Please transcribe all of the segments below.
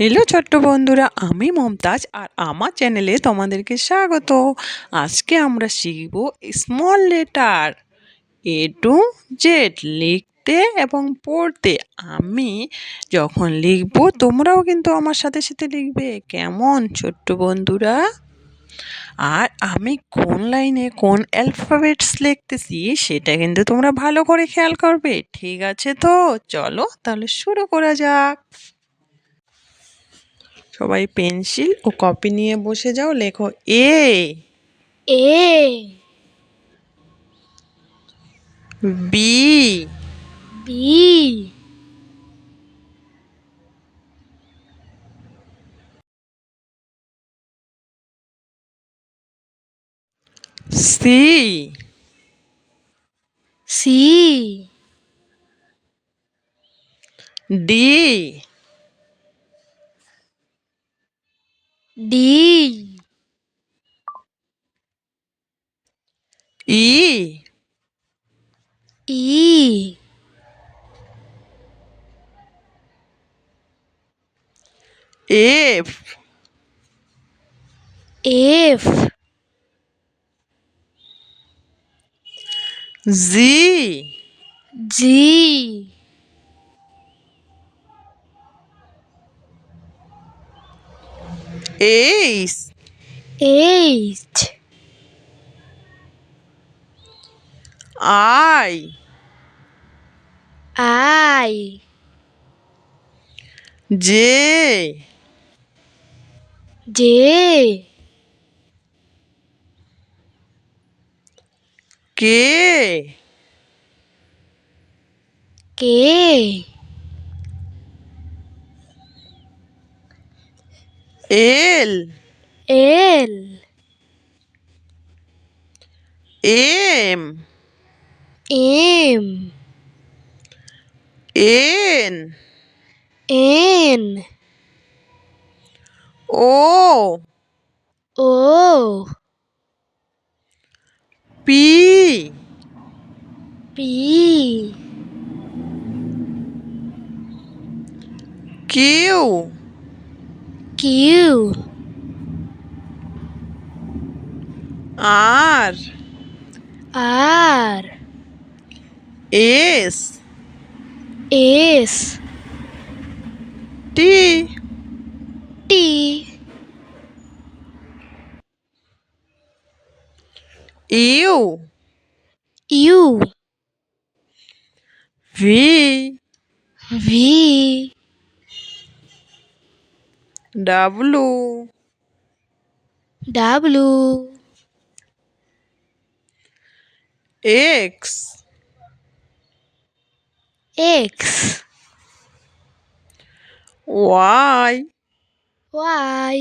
Hello ছোট্ট বন্ধুরা, আমি মমতাজ আর আমার চ্যানেলে তোমাদেরকে স্বাগত। আজকে আমরা শিখব small letter A to Z লিখতে এবং পড়তে। আমি যখন লিখব তোমরাও কিন্তু আমার সাথে সাথে লিখবে, কেমন ছোট্ট বন্ধুরা? আর আমি কোন লাইনে কোন অ্যালফাবেটস লিখতেছি সেটা কিন্তু তোমরা ভালো করে খেয়াল করবে, ঠিক আছে? তো চলো তাহলে শুরু করা যাক। সবাই পেন্সিল ও কপি নিয়ে বসে যাও, লেখো A, A B, B C, C D, D E, E F, F G, G H, H I, I J, J K, K L, L M, M N, N O, O P, P Q, Q R, R S, S T, T U, U V, V W, W X, X Y, Y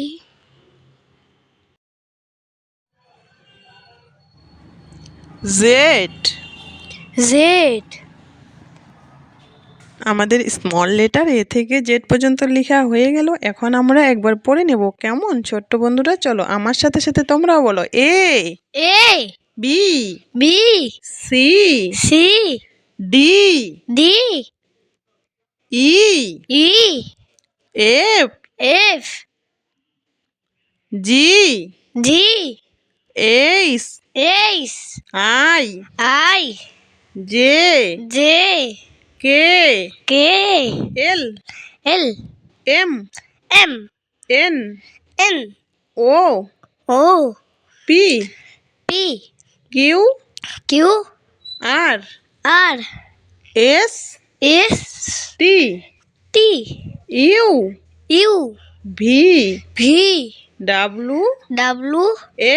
Z. Z আমাদের small letter A থেকে Z পর্যন্ত লেখা হয়ে গেল। এখন আমরা একবার পড়ে নেব, কেমন ছোট্ট বন্ধুরা? চলো আমার সাথে সাথে তোমরাও বলো A, A B, B C, C D, D E, E F, F G, G H, H I, I J, J K, K L, L M, M N, N O, O P, P Q, Q R, R S, S T, T U, U V, V W, W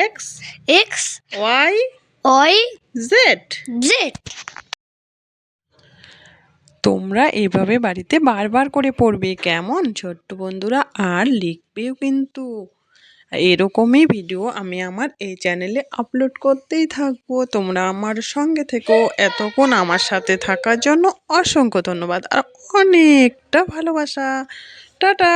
X, X Y, Y Z. Z তোমরা এভাবে বাড়িতে বারবার করে পড়বে, কেমন ছোট্ট বন্ধুরা? আর লিখবেও কিন্তু। এরকমই ভিডিও আমি আমার এই চ্যানেলে আপলোড করতেই থাকবো। তোমরা আমার সঙ্গে থেকো। এতক্ষণ আমার সাথে থাকার জন্য অসংখ্য ধন্যবাদ আর অনেকটা ভালোবাসা। টাটা।